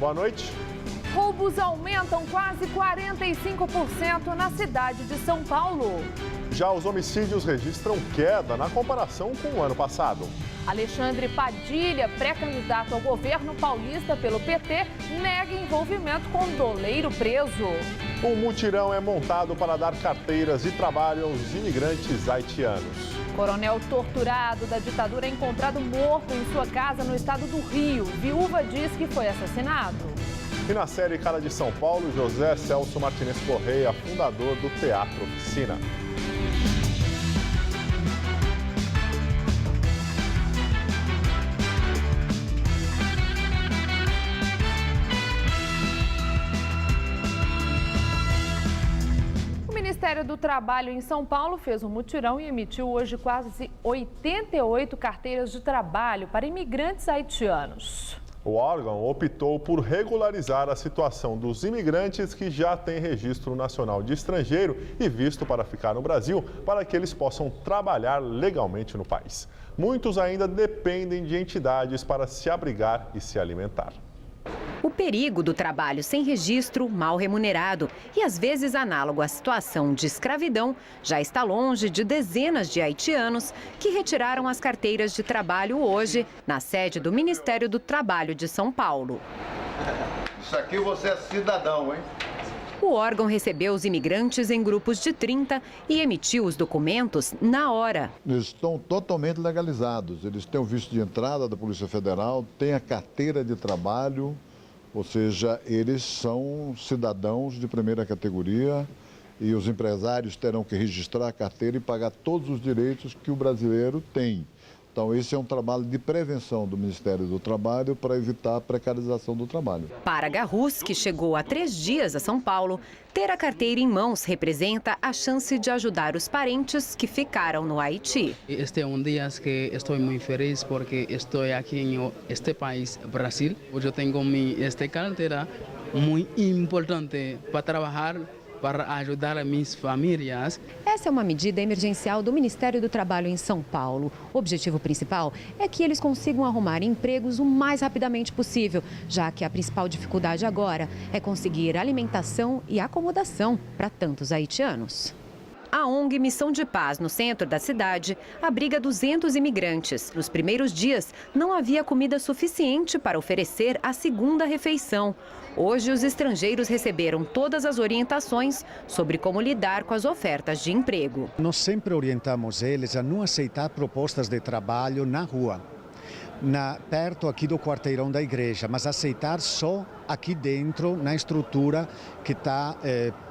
Boa noite. Roubos aumentam quase 45% na cidade de São Paulo. Já os homicídios registram queda na comparação com o ano passado. Alexandre Padilha, pré-candidato ao governo paulista pelo PT, nega envolvimento com doleiro preso. Um mutirão é montado para dar carteiras de trabalho aos imigrantes haitianos. Coronel torturado da ditadura é encontrado morto em sua casa no estado do Rio. Viúva diz que foi assassinado. E na série Cara de São Paulo, José Celso Martinez Correia, fundador do Teatro Oficina. O Ministério do Trabalho em São Paulo fez um mutirão e emitiu hoje quase 88 carteiras de trabalho para imigrantes haitianos. O órgão optou por regularizar a situação dos imigrantes que já têm registro nacional de estrangeiro e visto para ficar no Brasil, para que eles possam trabalhar legalmente no país. Muitos ainda dependem de entidades para se abrigar e se alimentar. O perigo do trabalho sem registro, mal remunerado e às vezes análogo à situação de escravidão já está longe de dezenas de haitianos que retiraram as carteiras de trabalho hoje na sede do Ministério do Trabalho de São Paulo. Isso aqui você é cidadão, hein? O órgão recebeu os imigrantes em grupos de 30 e emitiu os documentos na hora. Eles estão totalmente legalizados. Eles têm o visto de entrada da Polícia Federal, têm a carteira de trabalho, ou seja, eles são cidadãos de primeira categoria e os empresários terão que registrar a carteira e pagar todos os direitos que o brasileiro tem. Então, esse é um trabalho de prevenção do Ministério do Trabalho para evitar a precarização do trabalho. Para Garrus, que chegou há 3 dias a São Paulo, ter a carteira em mãos representa a chance de ajudar os parentes que ficaram no Haiti. Este é um dia que estou muito feliz porque estou aqui em este país, Brasil. Hoje eu tenho esta carteira muito importante para trabalhar, para ajudar as minhas famílias. Essa é uma medida emergencial do Ministério do Trabalho em São Paulo. O objetivo principal é que eles consigam arrumar empregos o mais rapidamente possível, já que a principal dificuldade agora é conseguir alimentação e acomodação para tantos haitianos. A ONG Missão de Paz, no centro da cidade, abriga 200 imigrantes. Nos primeiros dias, não havia comida suficiente para oferecer a segunda refeição. Hoje, os estrangeiros receberam todas as orientações sobre como lidar com as ofertas de emprego. Nós sempre orientamos eles a não aceitar propostas de trabalho na rua, perto aqui do quarteirão da igreja, mas aceitar só aqui dentro, na estrutura que está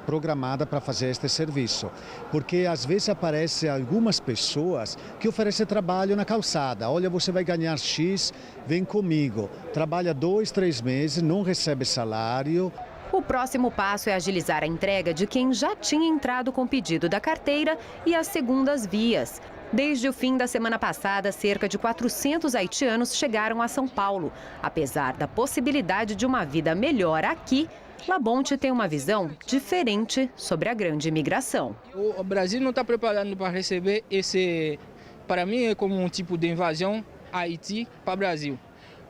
programada para fazer este serviço. Porque às vezes aparecem algumas pessoas que oferecem trabalho na calçada. Olha, você vai ganhar X, vem comigo. Trabalha 2, 3 meses, não recebe salário. O próximo passo é agilizar a entrega de quem já tinha entrado com o pedido da carteira e as segundas vias. Desde o fim da semana passada, cerca de 400 haitianos chegaram a São Paulo. Apesar da possibilidade de uma vida melhor aqui, Labonte tem uma visão diferente sobre a grande imigração. O Brasil não está preparado para receber esse, para mim é como um tipo de invasão Haiti para o Brasil.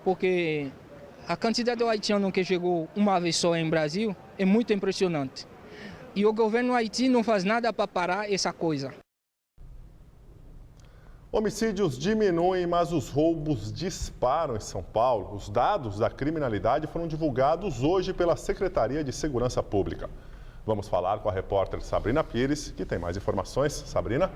Porque a quantidade de haitianos que chegou uma vez só em Brasil é muito impressionante. E o governo Haiti não faz nada para parar essa coisa. Homicídios diminuem, mas os roubos disparam em São Paulo. Os dados da criminalidade foram divulgados hoje pela Secretaria de Segurança Pública. Vamos falar com a repórter Sabrina Pires, que tem mais informações. Sabrina?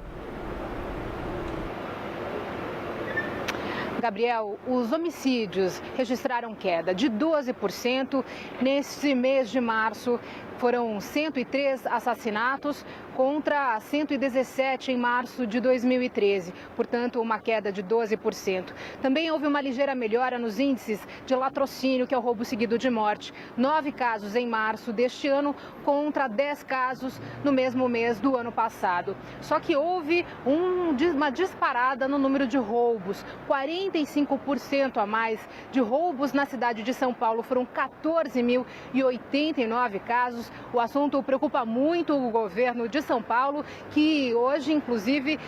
Gabriel, os homicídios registraram queda de 12% neste mês de março. Foram 103 assassinatos contra 117 em março de 2013, portanto uma queda de 12%. Também houve uma ligeira melhora nos índices de latrocínio, que é o roubo seguido de morte. 9 casos em março deste ano contra 10 casos no mesmo mês do ano passado. Só que houve uma disparada no número de roubos. 40 45% a mais de roubos na cidade de São Paulo. Foram 14.089 casos. O assunto preocupa muito o governo de São Paulo, que hoje, inclusive,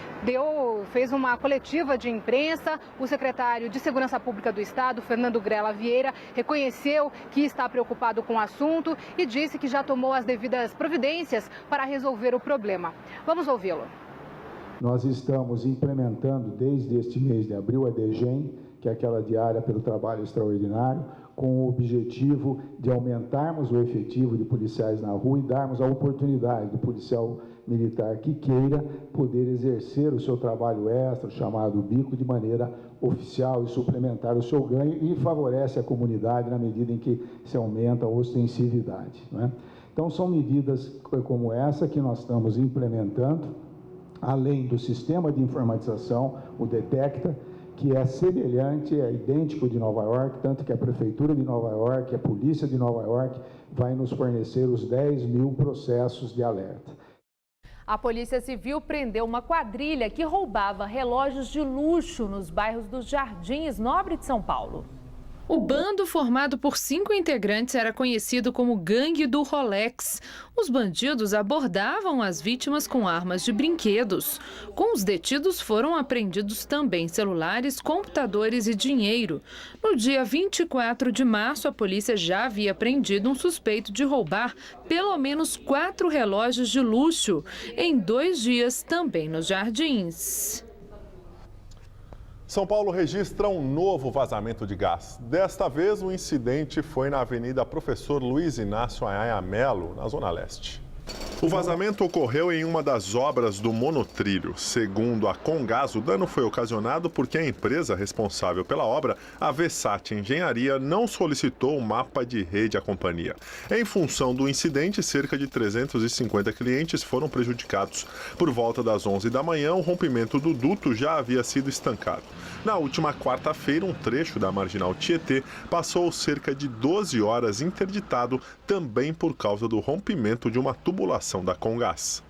fez uma coletiva de imprensa. O secretário de Segurança Pública do Estado, Fernando Grella Vieira, reconheceu que está preocupado com o assunto e disse que já tomou as devidas providências para resolver o problema. Vamos ouvi-lo. Nós estamos implementando desde este mês de abril a DGEM, que é aquela diária pelo trabalho extraordinário, com o objetivo de aumentarmos o efetivo de policiais na rua e darmos a oportunidade do policial militar que queira poder exercer o seu trabalho extra, chamado bico, de maneira oficial e suplementar o seu ganho, e favorece a comunidade na medida em que se aumenta a ostensividade, não é? Então, são medidas como essa que nós estamos implementando, além do sistema de informatização, o Detecta, que é semelhante, é idêntico de Nova York, tanto que a Prefeitura de Nova York, a Polícia de Nova York, vai nos fornecer os 10.000 processos de alerta. A Polícia Civil prendeu uma quadrilha que roubava relógios de luxo nos bairros dos Jardins Nobre de São Paulo. O bando, formado por 5 integrantes, era conhecido como Gangue do Rolex. Os bandidos abordavam as vítimas com armas de brinquedos. Com os detidos foram apreendidos também celulares, computadores e dinheiro. No dia 24 de março, a polícia já havia apreendido um suspeito de roubar pelo menos 4 relógios de luxo em 2 dias também nos Jardins. São Paulo registra um novo vazamento de gás. Desta vez, o incidente foi na Avenida Professor Luiz Inácio Anhaia Melo, na Zona Leste. O vazamento ocorreu em uma das obras do monotrilho. Segundo a Comgás, o dano foi ocasionado porque a empresa responsável pela obra, a Vessat Engenharia, não solicitou o mapa de rede à companhia. Em função do incidente, cerca de 350 clientes foram prejudicados. Por volta das 11 da manhã, o rompimento do duto já havia sido estancado. Na última quarta-feira, um trecho da Marginal Tietê passou cerca de 12 horas interditado, também por causa do rompimento de uma tubulação da Comgás.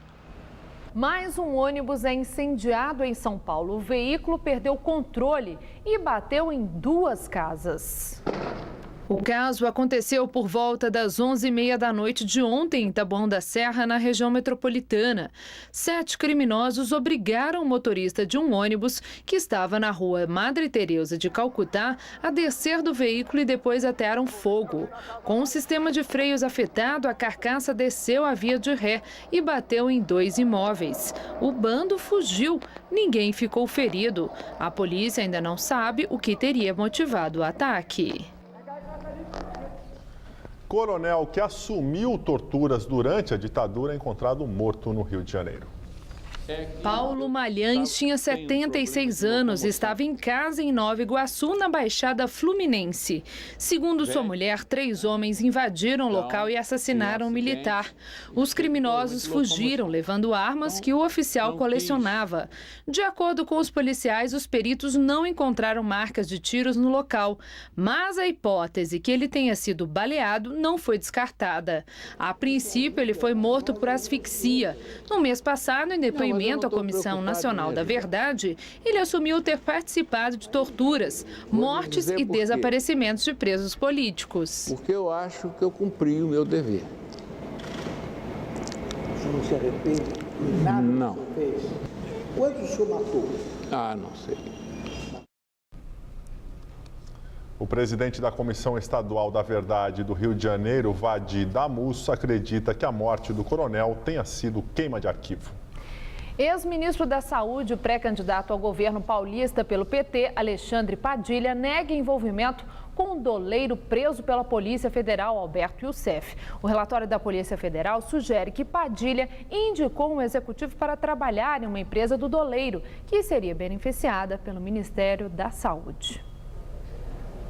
Mais um ônibus é incendiado em São Paulo. O veículo perdeu o controle e bateu em 2 casas. O caso aconteceu por volta das 11h30 da noite de ontem em Taboão da Serra, na região metropolitana. 7 criminosos obrigaram o motorista de um ônibus que estava na rua Madre Teresa de Calcutá a descer do veículo e depois atearam fogo. Com o sistema de freios afetado, a carcaça desceu a via de ré e bateu em 2 imóveis. O bando fugiu, ninguém ficou ferido. A polícia ainda não sabe o que teria motivado o ataque. Coronel que assumiu torturas durante a ditadura é encontrado morto no Rio de Janeiro. Paulo Malhães tinha 76 anos e estava em casa em Nova Iguaçu, na Baixada Fluminense. Segundo sua mulher, 3 homens invadiram o local e assassinaram o militar. Os criminosos fugiram, levando armas que o oficial colecionava. De acordo com os policiais, os peritos não encontraram marcas de tiros no local, mas a hipótese que ele tenha sido baleado não foi descartada. A princípio, ele foi morto por asfixia. No mês passado, em depoimento à Comissão Nacional da Verdade, ele assumiu ter participado de torturas, mortes e desaparecimentos de presos políticos. Porque eu acho que eu cumpri o meu dever. Você não se arrepende de nada não. que você fez? Quantos o senhor matou? Ah, não sei. O presidente da Comissão Estadual da Verdade do Rio de Janeiro, Vadi Damusso, acredita que a morte do coronel tenha sido queima de arquivo. Ex-ministro da Saúde, o pré-candidato ao governo paulista pelo PT, Alexandre Padilha, nega envolvimento com o doleiro preso pela Polícia Federal, Alberto Youssef. O relatório da Polícia Federal sugere que Padilha indicou um executivo para trabalhar em uma empresa do doleiro, que seria beneficiada pelo Ministério da Saúde.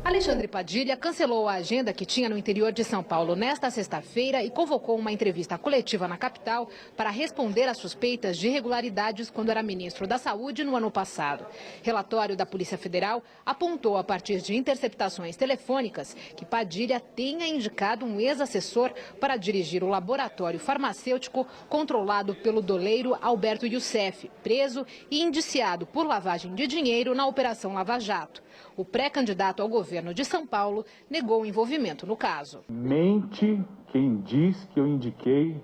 Alexandre Padilha cancelou a agenda que tinha no interior de São Paulo nesta sexta-feira e convocou uma entrevista coletiva na capital para responder às suspeitas de irregularidades quando era ministro da Saúde no ano passado. Relatório da Polícia Federal apontou, a partir de interceptações telefônicas, que Padilha tenha indicado um ex-assessor para dirigir o laboratório farmacêutico controlado pelo doleiro Alberto Youssef, preso e indiciado por lavagem de dinheiro na Operação Lava Jato. O pré-candidato ao governo de São Paulo negou o envolvimento no caso. Mente quem diz que eu indiquei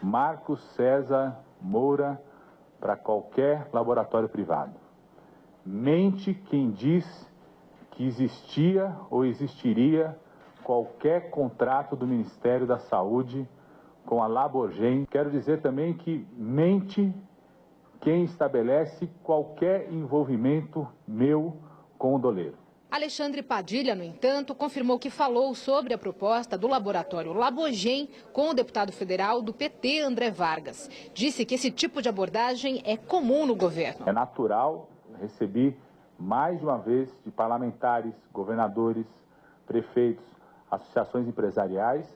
Marcos César Moura para qualquer laboratório privado. Mente quem diz que existia ou existiria qualquer contrato do Ministério da Saúde com a Laborgem. Quero dizer também que mente quem estabelece qualquer envolvimento meu com o doleiro. Alexandre Padilha, no entanto, confirmou que falou sobre a proposta do laboratório Laborgem com o deputado federal do PT, André Vargas. Disse que esse tipo de abordagem é comum no governo. É natural, recebi mais de uma vez de parlamentares, governadores, prefeitos, associações empresariais,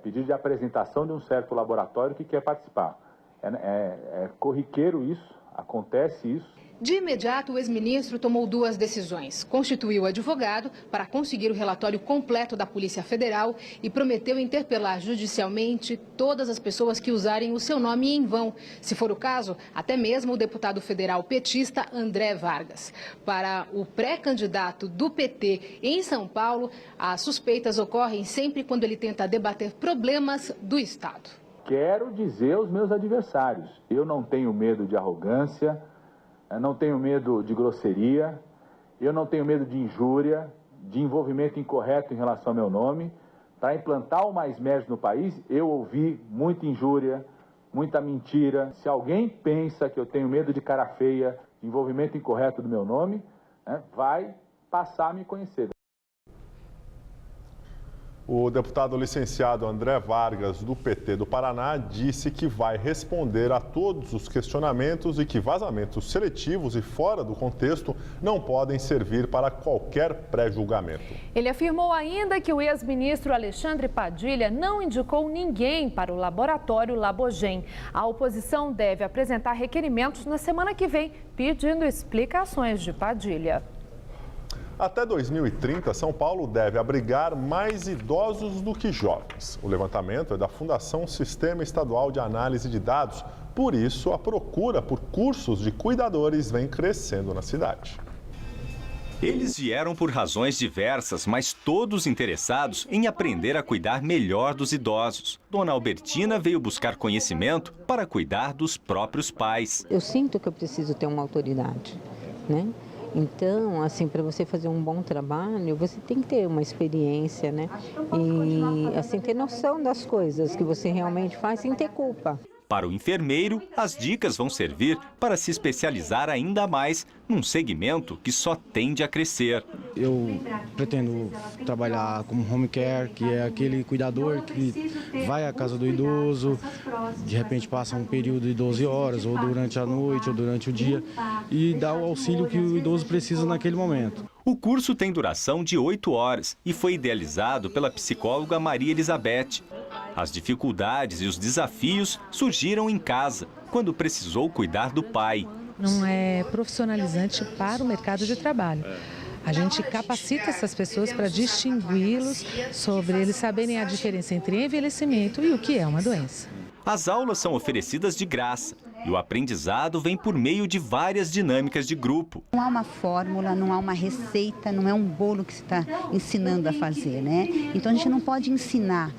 pedido de apresentação de um certo laboratório que quer participar. É corriqueiro isso, acontece isso. De imediato, o ex-ministro tomou duas decisões. Constituiu advogado para conseguir o relatório completo da Polícia Federal e prometeu interpelar judicialmente todas as pessoas que usarem o seu nome em vão. Se for o caso, até mesmo o deputado federal petista André Vargas. Para o pré-candidato do PT em São Paulo, as suspeitas ocorrem sempre quando ele tenta debater problemas do Estado. Quero dizer aos meus adversários, eu não tenho medo de arrogância, eu não tenho medo de grosseria, eu não tenho medo de injúria, de envolvimento incorreto em relação ao meu nome. Para implantar o Mais Médio no país, eu ouvi muita injúria, muita mentira. Se alguém pensa que eu tenho medo de cara feia, de envolvimento incorreto do meu nome, vai passar a me conhecer. O deputado licenciado André Vargas, do PT do Paraná, disse que vai responder a todos os questionamentos e que vazamentos seletivos e fora do contexto não podem servir para qualquer pré-julgamento. Ele afirmou ainda que o ex-ministro Alexandre Padilha não indicou ninguém para o laboratório Laborgem. A oposição deve apresentar requerimentos na semana que vem, pedindo explicações de Padilha. Até 2030, São Paulo deve abrigar mais idosos do que jovens. O levantamento é da Fundação Sistema Estadual de Análise de Dados. Por isso, a procura por cursos de cuidadores vem crescendo na cidade. Eles vieram por razões diversas, mas todos interessados em aprender a cuidar melhor dos idosos. Dona Albertina veio buscar conhecimento para cuidar dos próprios pais. Eu sinto que eu preciso ter uma autoridade, né? Então, assim, para você fazer um bom trabalho, você tem que ter uma experiência, né? E, assim, ter noção das coisas que você realmente faz sem ter culpa. Para o enfermeiro, as dicas vão servir para se especializar ainda mais num segmento que só tende a crescer. Eu pretendo trabalhar como home care, que é aquele cuidador que vai à casa do idoso, de repente passa um período de 12 horas, ou durante a noite, ou durante o dia, e dá o auxílio que o idoso precisa naquele momento. O curso tem duração de 8 horas e foi idealizado pela psicóloga Maria Elizabeth. As dificuldades e os desafios surgiram em casa, quando precisou cuidar do pai. Não é profissionalizante para o mercado de trabalho. A gente capacita essas pessoas para distingui-los, sobre eles saberem a diferença entre envelhecimento e o que é uma doença. As aulas são oferecidas de graça e o aprendizado vem por meio de várias dinâmicas de grupo. Não há uma fórmula, não há uma receita, não é um bolo que se está ensinando a fazer, né? Então a gente não pode ensinar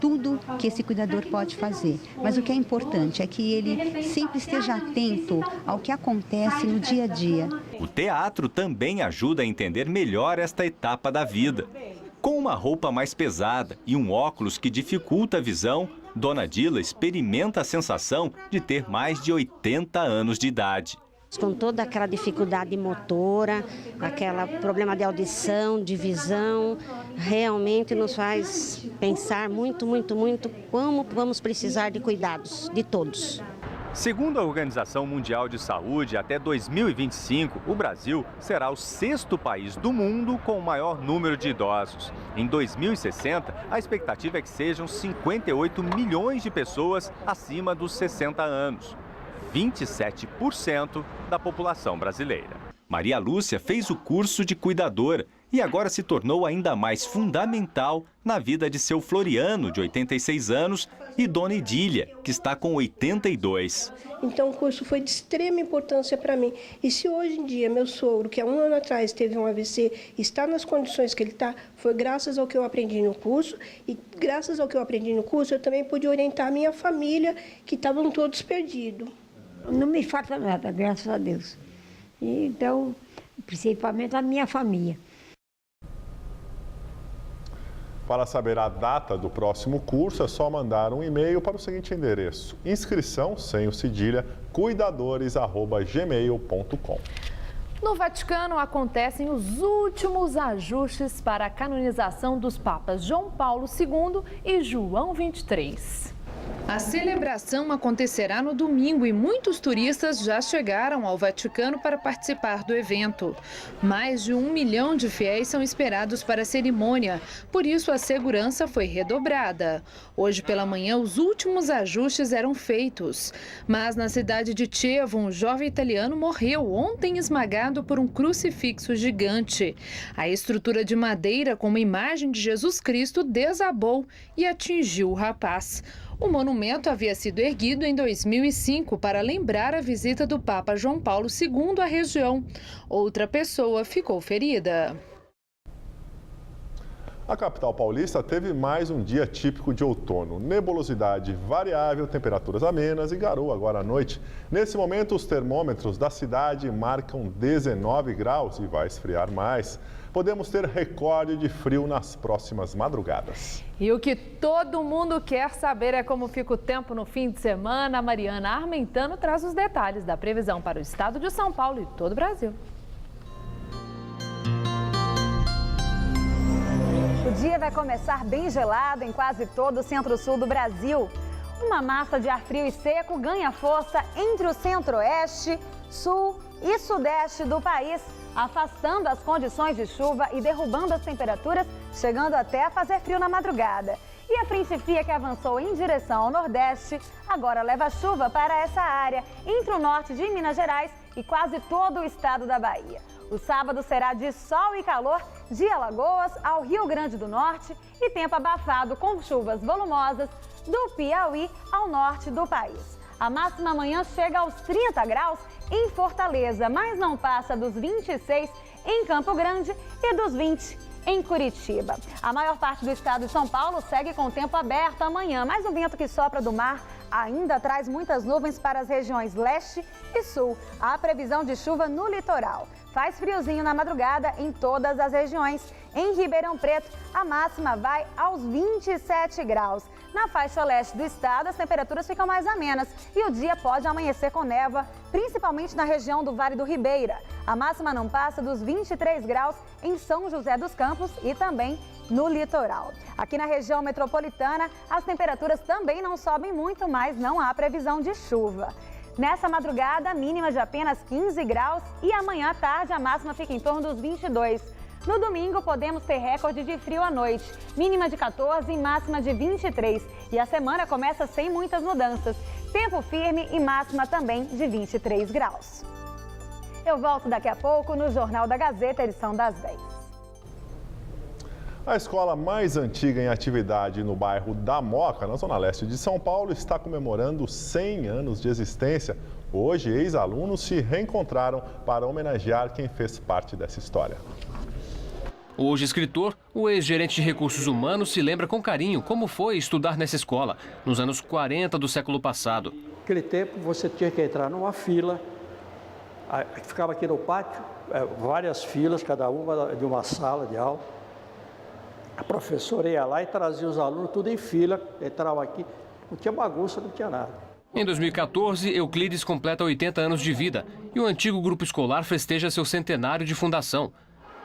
tudo que esse cuidador pode fazer. Mas o que é importante é que ele sempre esteja atento ao que acontece no dia a dia. O teatro também ajuda a entender melhor esta etapa da vida. Com uma roupa mais pesada e um óculos que dificulta a visão, Dona Dila experimenta a sensação de ter mais de 80 anos de idade. Com toda aquela dificuldade motora, aquele problema de audição, de visão, realmente nos faz pensar muito como vamos precisar de cuidados de todos. Segundo a Organização Mundial de Saúde, até 2025, o Brasil será o 6º país do mundo com o maior número de idosos. Em 2060, a expectativa é que sejam 58 milhões de pessoas acima dos 60 anos, 27% da população brasileira. Maria Lúcia fez o curso de cuidadora e agora se tornou ainda mais fundamental na vida de seu Floriano, de 86 anos, e Dona Idília, que está com 82. Então o curso foi de extrema importância para mim. E se hoje em dia meu sogro, que há 1 ano atrás teve um AVC, está nas condições que ele está, foi graças ao que eu aprendi no curso. E graças ao que eu aprendi no curso, eu também pude orientar a minha família, que estavam todos perdidos. Não me falta nada, graças a Deus. Então, principalmente a minha família. Para saber a data do próximo curso, é só mandar um e-mail para o seguinte endereço: inscrição, sem o cedilha, cuidadores@gmail.com. No Vaticano acontecem os últimos ajustes para a canonização dos papas João Paulo II e João XXIII. A celebração acontecerá no domingo e muitos turistas já chegaram ao Vaticano para participar do evento. Mais de 1 milhão de fiéis são esperados para a cerimônia, por isso a segurança foi redobrada. Hoje pela manhã, os últimos ajustes eram feitos. Mas na cidade de Chievo, um jovem italiano morreu ontem esmagado por um crucifixo gigante. A estrutura de madeira com uma imagem de Jesus Cristo desabou e atingiu o rapaz. O monumento havia sido erguido em 2005 para lembrar a visita do Papa João Paulo II à região. Outra pessoa ficou ferida. A capital paulista teve mais um dia típico de outono. Nebulosidade variável, temperaturas amenas e garoa agora à noite. Nesse momento, os termômetros da cidade marcam 19 graus e vai esfriar mais. Podemos ter recorde de frio nas próximas madrugadas. E o que todo mundo quer saber é como fica o tempo no fim de semana. A Mariana Armentano traz os detalhes da previsão para o estado de São Paulo e todo o Brasil. O dia vai começar bem gelado em quase todo o centro-sul do Brasil. Uma massa de ar frio e seco ganha força entre o centro-oeste, sul e sudeste do país, afastando as condições de chuva e derrubando as temperaturas, chegando até a fazer frio na madrugada. E a frente fria que avançou em direção ao nordeste, agora leva chuva para essa área, entre o norte de Minas Gerais e quase todo o estado da Bahia. O sábado será de sol e calor, de Alagoas ao Rio Grande do Norte e tempo abafado com chuvas volumosas do Piauí ao norte do país. A máxima amanhã chega aos 30 graus em Fortaleza, mas não passa dos 26 em Campo Grande e dos 20 em Curitiba. A maior parte do estado de São Paulo segue com o tempo aberto amanhã, mas o vento que sopra do mar ainda traz muitas nuvens para as regiões leste e sul. Há previsão de chuva no litoral. Faz friozinho na madrugada em todas as regiões. Em Ribeirão Preto, a máxima vai aos 27 graus. Na faixa leste do estado, as temperaturas ficam mais amenas e o dia pode amanhecer com névoa, principalmente na região do Vale do Ribeira. A máxima não passa dos 23 graus em São José dos Campos e também no litoral. Aqui na região metropolitana, as temperaturas também não sobem muito, mas não há previsão de chuva. Nessa madrugada, mínima de apenas 15 graus e amanhã à tarde a máxima fica em torno dos 22. No domingo, podemos ter recorde de frio à noite, mínima de 14 e máxima de 23. E a semana começa sem muitas mudanças, tempo firme e máxima também de 23 graus. Eu volto daqui a pouco no Jornal da Gazeta, edição das 10. A escola mais antiga em atividade no bairro da Moca, na zona leste de São Paulo, está comemorando 100 anos de existência. Hoje, ex-alunos se reencontraram para homenagear quem fez parte dessa história. Hoje, escritor, o ex-gerente de recursos humanos se lembra com carinho como foi estudar nessa escola, nos anos 40 do século passado. Naquele tempo, você tinha que entrar numa fila, ficava aqui no pátio, várias filas, cada uma de uma sala de aula. A professora ia lá e trazia os alunos tudo em fila, entrava aqui, não tinha bagunça, não tinha nada. Em 2014, Euclides completa 80 anos de vida e o antigo grupo escolar festeja seu centenário de fundação.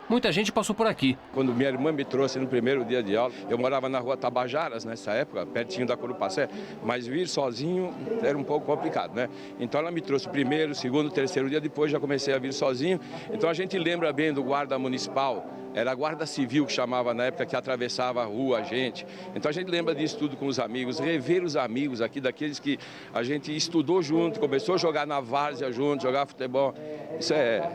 muita gente passou por aqui. Quando minha irmã me trouxe no primeiro dia de aula, eu morava na rua Tabajaras nessa época, pertinho da Curupacé, mas vir sozinho era um pouco complicado, né? Então ela me trouxe o primeiro, segundo, terceiro dia, depois já comecei a vir sozinho. Então a gente lembra bem do guarda municipal, era a guarda civil que chamava na época, que atravessava a rua, a gente. Então a gente lembra disso tudo com os amigos, rever os amigos aqui, daqueles que a gente estudou junto, começou a jogar na várzea junto, jogar futebol. Isso é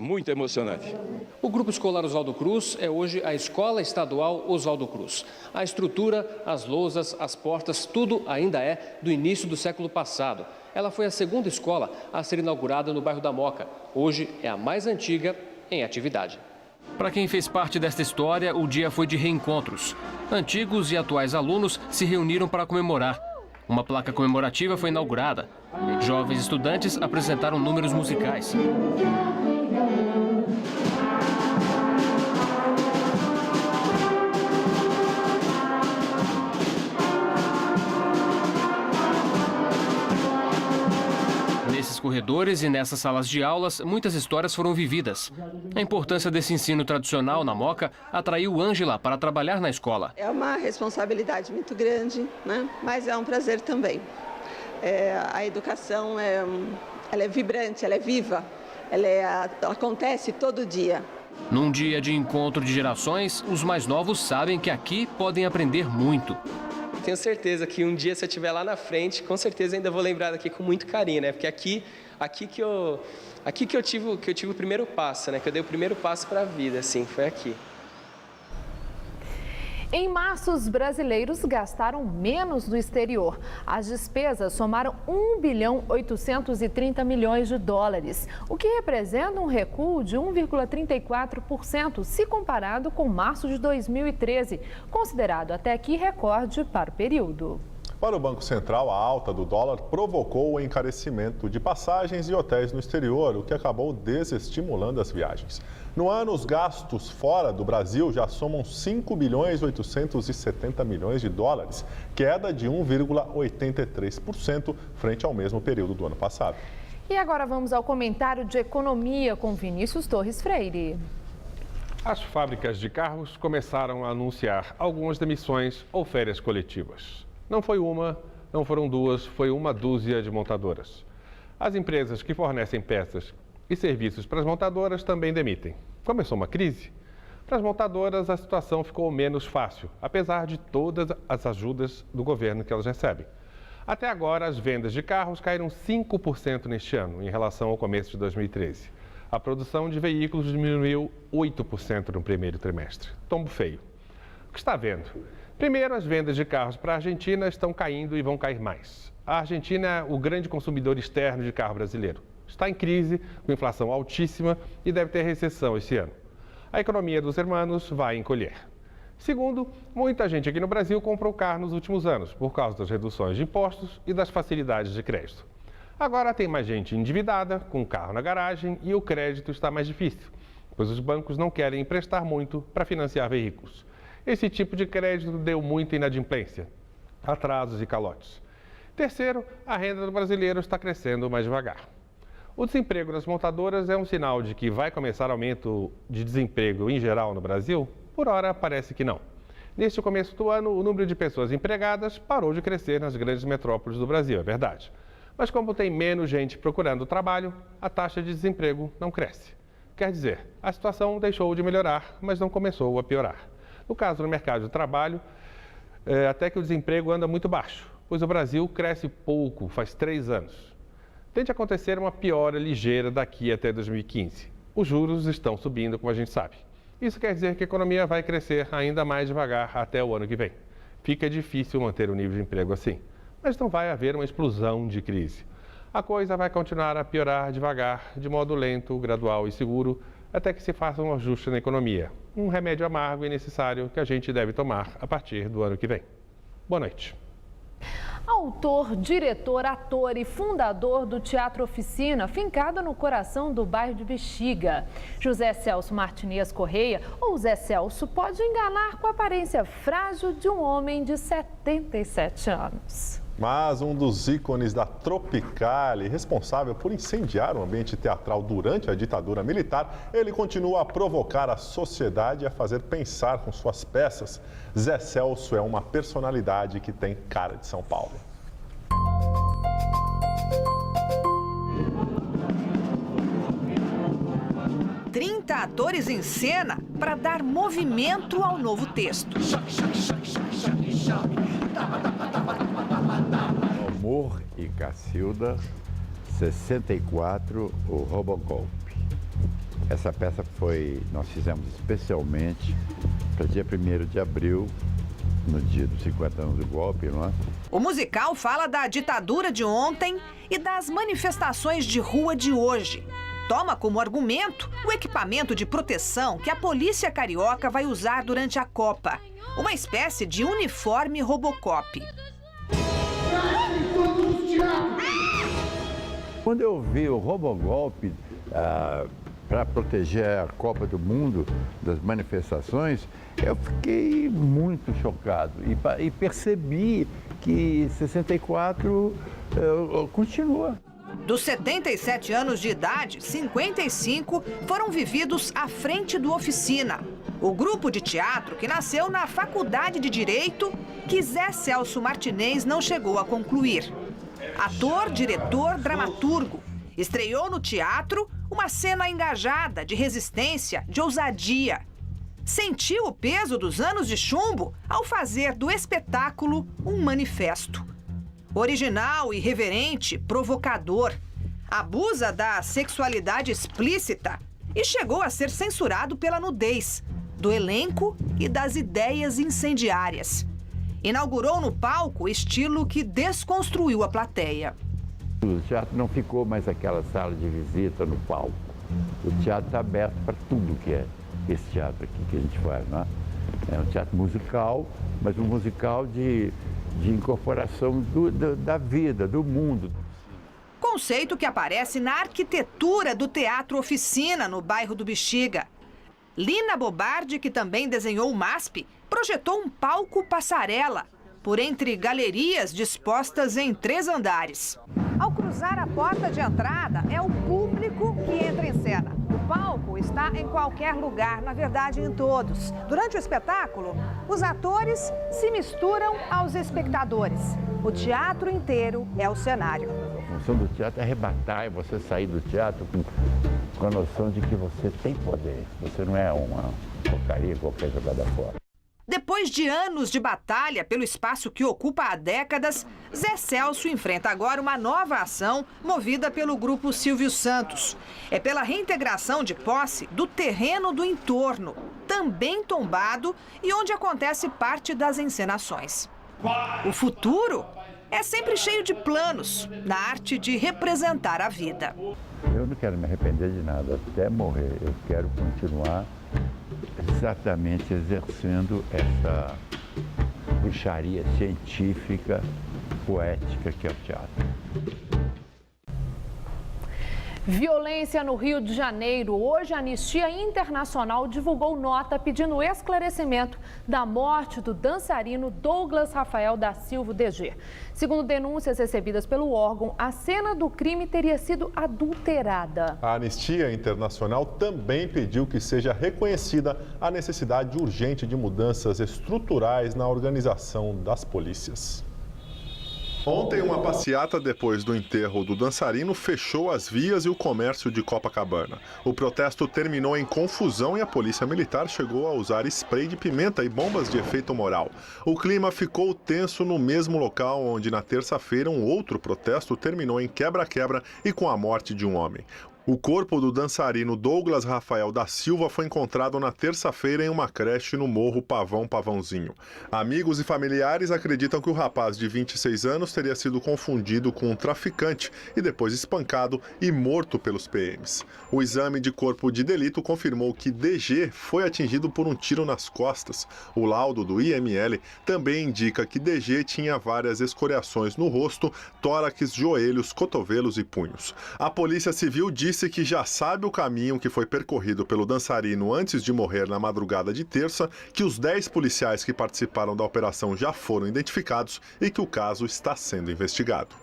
muito emocionante. O Grupo Escolar Oswaldo Cruz é hoje a Escola Estadual Oswaldo Cruz. A estrutura, as lousas, as portas, tudo ainda é do início do século passado. Ela foi a segunda escola a ser inaugurada no bairro da Moca. Hoje é a mais antiga em atividade. Para quem fez parte desta história, o dia foi de reencontros. Antigos e atuais alunos se reuniram para comemorar. Uma placa comemorativa foi inaugurada. Jovens estudantes apresentaram números musicais. Nesses corredores e nessas salas de aulas, muitas histórias foram vividas. A importância desse ensino tradicional na Moca atraiu Ângela para trabalhar na escola. É uma responsabilidade muito grande, né? Mas é um prazer também. A educação ela é vibrante, ela é viva, ela acontece todo dia. Num dia de encontro de gerações, os mais novos sabem que aqui podem aprender muito. Tenho certeza que um dia, se eu estiver lá na frente, com certeza ainda vou lembrar daqui com muito carinho, né? Porque aqui que eu tive o primeiro passo, né? Que eu dei o primeiro passo para a vida, assim, foi aqui. Em março, os brasileiros gastaram menos no exterior. As despesas somaram 1,830 bilhões de dólares, o que representa um recuo de 1,34% se comparado com março de 2013, considerado até aqui recorde para o período. Para o Banco Central, a alta do dólar provocou o encarecimento de passagens e hotéis no exterior, o que acabou desestimulando as viagens. No ano, os gastos fora do Brasil já somam 5,870 bilhões de dólares, queda de 1,83% frente ao mesmo período do ano passado. E agora vamos ao comentário de economia com Vinícius Torres Freire. As fábricas de carros começaram a anunciar algumas demissões ou férias coletivas. Não foi uma, não foram duas, foi uma dúzia de montadoras. As empresas que fornecem peças e serviços para as montadoras também demitem. Começou uma crise? Para as montadoras, a situação ficou menos fácil, apesar de todas as ajudas do governo que elas recebem. Até agora, as vendas de carros caíram 5% neste ano, em relação ao começo de 2013. A produção de veículos diminuiu 8% no primeiro trimestre. Tombo feio. O que está vendo? Primeiro, as vendas de carros para a Argentina estão caindo e vão cair mais. A Argentina é o grande consumidor externo de carro brasileiro. Está em crise, com inflação altíssima e deve ter recessão esse ano. A economia dos hermanos vai encolher. Segundo, muita gente aqui no Brasil comprou carro nos últimos anos, por causa das reduções de impostos e das facilidades de crédito. Agora tem mais gente endividada, com carro na garagem e o crédito está mais difícil, pois os bancos não querem emprestar muito para financiar veículos. Esse tipo de crédito deu muita inadimplência, atrasos e calotes. Terceiro, a renda do brasileiro está crescendo mais devagar. O desemprego das montadoras é um sinal de que vai começar aumento de desemprego em geral no Brasil? Por ora, parece que não. Neste começo do ano, o número de pessoas empregadas parou de crescer nas grandes metrópoles do Brasil, é verdade. Mas como tem menos gente procurando trabalho, a taxa de desemprego não cresce. Quer dizer, a situação deixou de melhorar, mas não começou a piorar. No caso do mercado de trabalho, até que o desemprego anda muito baixo, pois o Brasil cresce pouco, faz 3 anos. Tende a acontecer uma piora ligeira daqui até 2015. Os juros estão subindo, como a gente sabe. Isso quer dizer que a economia vai crescer ainda mais devagar até o ano que vem. Fica difícil manter o nível de emprego assim, mas não vai haver uma explosão de crise. A coisa vai continuar a piorar devagar, de modo lento, gradual e seguro, até que se faça um ajuste na economia. Um remédio amargo e necessário que a gente deve tomar a partir do ano que vem. Boa noite. Autor, diretor, ator e fundador do Teatro Oficina, fincado no coração do bairro de Bexiga. José Celso Martinez Correia, ou Zé Celso, pode enganar com a aparência frágil de um homem de 77 anos. Mas um dos ícones da Tropicália, responsável por incendiar o ambiente teatral durante a ditadura militar, ele continua a provocar a sociedade e a fazer pensar com suas peças. Zé Celso é uma personalidade que tem cara de São Paulo. Atores em cena para dar movimento ao novo texto. Amor e Cacilda, 64, o Robocop. Essa peça nós fizemos especialmente para dia 1º de abril, no dia dos 50 anos do golpe, não é? O musical fala da ditadura de ontem e das manifestações de rua de hoje. Toma como argumento o equipamento de proteção que a polícia carioca vai usar durante a Copa. Uma espécie de uniforme Robocop. Quando eu vi o Robocop para proteger a Copa do Mundo das manifestações, eu fiquei muito chocado e percebi que 64 continua. Dos 77 anos de idade, 55 foram vividos à frente do Oficina, o grupo de teatro que nasceu na Faculdade de Direito, que Zé Celso Martinez não chegou a concluir. Ator, diretor, dramaturgo, estreou no teatro uma cena engajada de resistência, de ousadia. Sentiu o peso dos anos de chumbo ao fazer do espetáculo um manifesto. Original, irreverente, provocador, abusa da sexualidade explícita e chegou a ser censurado pela nudez, do elenco e das ideias incendiárias. Inaugurou no palco estilo que desconstruiu a plateia. O teatro não ficou mais aquela sala de visita no palco. O teatro está aberto para tudo que é esse teatro aqui que a gente faz, não é? É um teatro musical, mas um musical de incorporação da vida, do mundo. Conceito que aparece na arquitetura do Teatro Oficina, no bairro do Bexiga. Lina Bobardi, que também desenhou o MASP, projetou um palco passarela, por entre galerias dispostas em 3 andares. Ao cruzar a porta de entrada, é o público que entra em cena. O palco está em qualquer lugar, na verdade em todos. Durante o espetáculo, os atores se misturam aos espectadores. O teatro inteiro é o cenário. A função do teatro é arrebatar, é você sair do teatro com a noção de que você tem poder. Você não é uma porcaria qualquer jogada fora. Depois de anos de batalha pelo espaço que ocupa há décadas, Zé Celso enfrenta agora uma nova ação movida pelo grupo Silvio Santos. É pela reintegração de posse do terreno do entorno, também tombado e onde acontece parte das encenações. O futuro é sempre cheio de planos, na arte de representar a vida. Eu não quero me arrepender de nada até morrer. Eu quero continuar exatamente exercendo essa bruxaria científica, poética que é o teatro. Violência no Rio de Janeiro. Hoje, a Anistia Internacional divulgou nota pedindo esclarecimento da morte do dançarino Douglas Rafael da Silva DG. Segundo denúncias recebidas pelo órgão, a cena do crime teria sido adulterada. A Anistia Internacional também pediu que seja reconhecida a necessidade urgente de mudanças estruturais na organização das polícias. Ontem, uma passeata depois do enterro do dançarino fechou as vias e o comércio de Copacabana. O protesto terminou em confusão e a polícia militar chegou a usar spray de pimenta e bombas de efeito moral. O clima ficou tenso no mesmo local onde, na terça-feira, um outro protesto terminou em quebra-quebra e com a morte de um homem. O corpo do dançarino Douglas Rafael da Silva foi encontrado na terça-feira em uma creche no Morro Pavãozinho. Amigos e familiares acreditam que o rapaz de 26 anos teria sido confundido com um traficante e depois espancado e morto pelos PMs. O exame de corpo de delito confirmou que DG foi atingido por um tiro nas costas. O laudo do IML também indica que DG tinha várias escoriações no rosto, tórax, joelhos, cotovelos e punhos. A Polícia Civil disse disse que já sabe o caminho que foi percorrido pelo dançarino antes de morrer na madrugada de terça, que os 10 policiais que participaram da operação já foram identificados e que o caso está sendo investigado.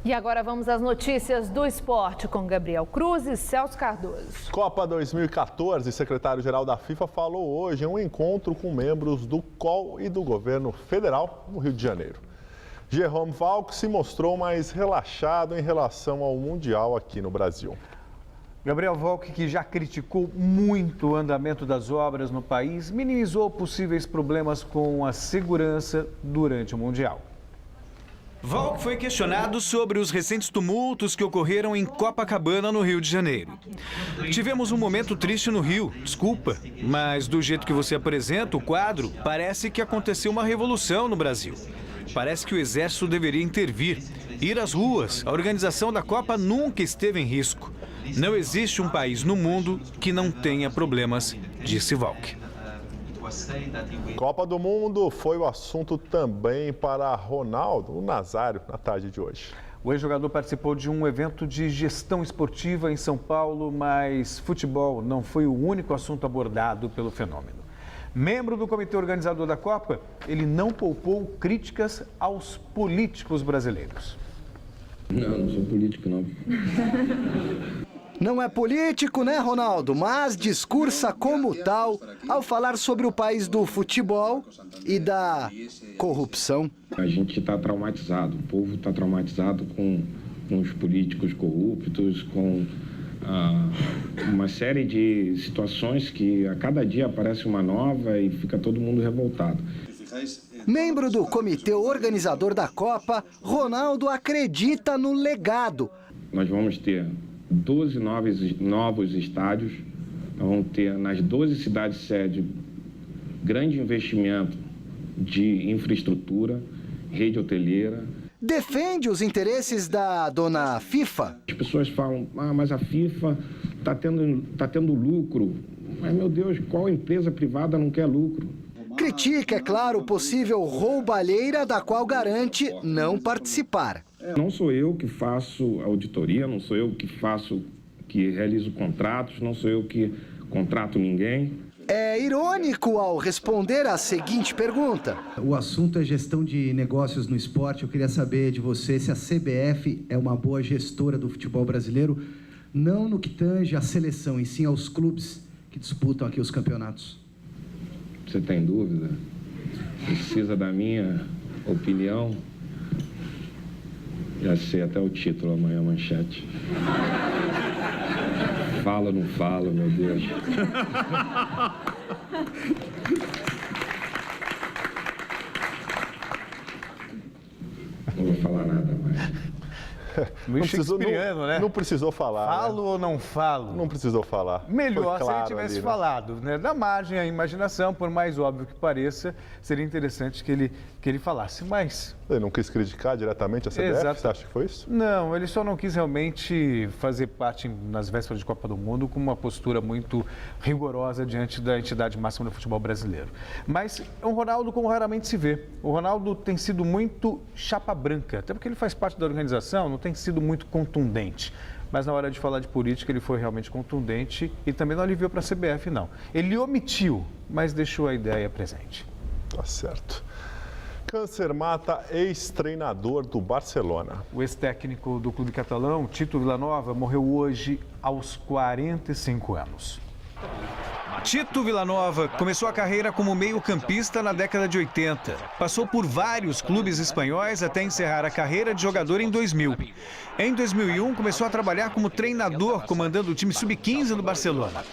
E agora vamos às notícias do esporte com Gabriel Cruz e Celso Cardoso. Copa 2014, secretário-geral da FIFA falou hoje em um encontro com membros do COL e do governo federal no Rio de Janeiro. Jerome Valcke se mostrou mais relaxado em relação ao Mundial aqui no Brasil. Gabriel Valcke, que já criticou muito o andamento das obras no país, minimizou possíveis problemas com a segurança durante o Mundial. Valcke foi questionado sobre os recentes tumultos que ocorreram em Copacabana, no Rio de Janeiro. Tivemos um momento triste no Rio, desculpa, mas do jeito que você apresenta o quadro, parece que aconteceu uma revolução no Brasil. Parece que o Exército deveria intervir, ir às ruas. A organização da Copa nunca esteve em risco. Não existe um país no mundo que não tenha problemas, disse Valcke. Copa do Mundo foi o assunto também para Ronaldo Nazário na tarde de hoje. O ex-jogador participou de um evento de gestão esportiva em São Paulo, mas futebol não foi o único assunto abordado pelo fenômeno. Membro do comitê organizador da Copa, ele não poupou críticas aos políticos brasileiros. Não sou político, não. Não é político, né, Ronaldo? Mas discursa como tal ao falar sobre o país do futebol e da corrupção. A gente está traumatizado, o povo está traumatizado com os políticos corruptos, com uma série de situações que a cada dia aparece uma nova e fica todo mundo revoltado. Membro do comitê organizador da Copa, Ronaldo acredita no legado. Nós vamos ter 12 novos estádios, nós vamos ter nas 12 cidades-sede grande investimento de infraestrutura, rede hoteleira. Defende os interesses da dona FIFA. As pessoas falam, mas a FIFA está tendo lucro. Mas, meu Deus, qual empresa privada não quer lucro? Critica, é claro, possível roubalheira da qual garante não participar. Não sou eu que faço auditoria, não sou eu que realizo contratos, não sou eu que contrato ninguém. É irônico ao responder a seguinte pergunta. O assunto é gestão de negócios no esporte. Eu queria saber de você se a CBF é uma boa gestora do futebol brasileiro, não no que tange à seleção, e sim aos clubes que disputam aqui os campeonatos. Você tem dúvida? Precisa da minha opinião? Já sei até o título amanhã, manchete. Fala ou não fala, meu Deus. Não vou falar nada mais. Não precisou falar. Falo ou não falo? Não precisou falar. Melhor claro se ele tivesse ali, né? falado, né? Da margem à imaginação, por mais óbvio que pareça, seria interessante que ele falasse, mas... Ele não quis criticar diretamente a CBF? Exato. Você acha que foi isso? Não, ele só não quis realmente fazer parte, nas vésperas de Copa do Mundo, com uma postura muito rigorosa diante da entidade máxima do futebol brasileiro. Mas é um Ronaldo como raramente se vê. O Ronaldo tem sido muito chapa branca, até porque ele faz parte da organização, não tem sido muito contundente. Mas na hora de falar de política, ele foi realmente contundente e também não aliviou para a CBF, não. Ele omitiu, mas deixou a ideia presente. Tá certo. Câncer mata ex-treinador do Barcelona. O ex-técnico do clube catalão, Tito Vilanova, morreu hoje aos 45 anos. Tito Vilanova começou a carreira como meio-campista na década de 80. Passou por vários clubes espanhóis até encerrar a carreira de jogador em 2000. Em 2001, começou a trabalhar como treinador, comandando o time sub-15 do Barcelona.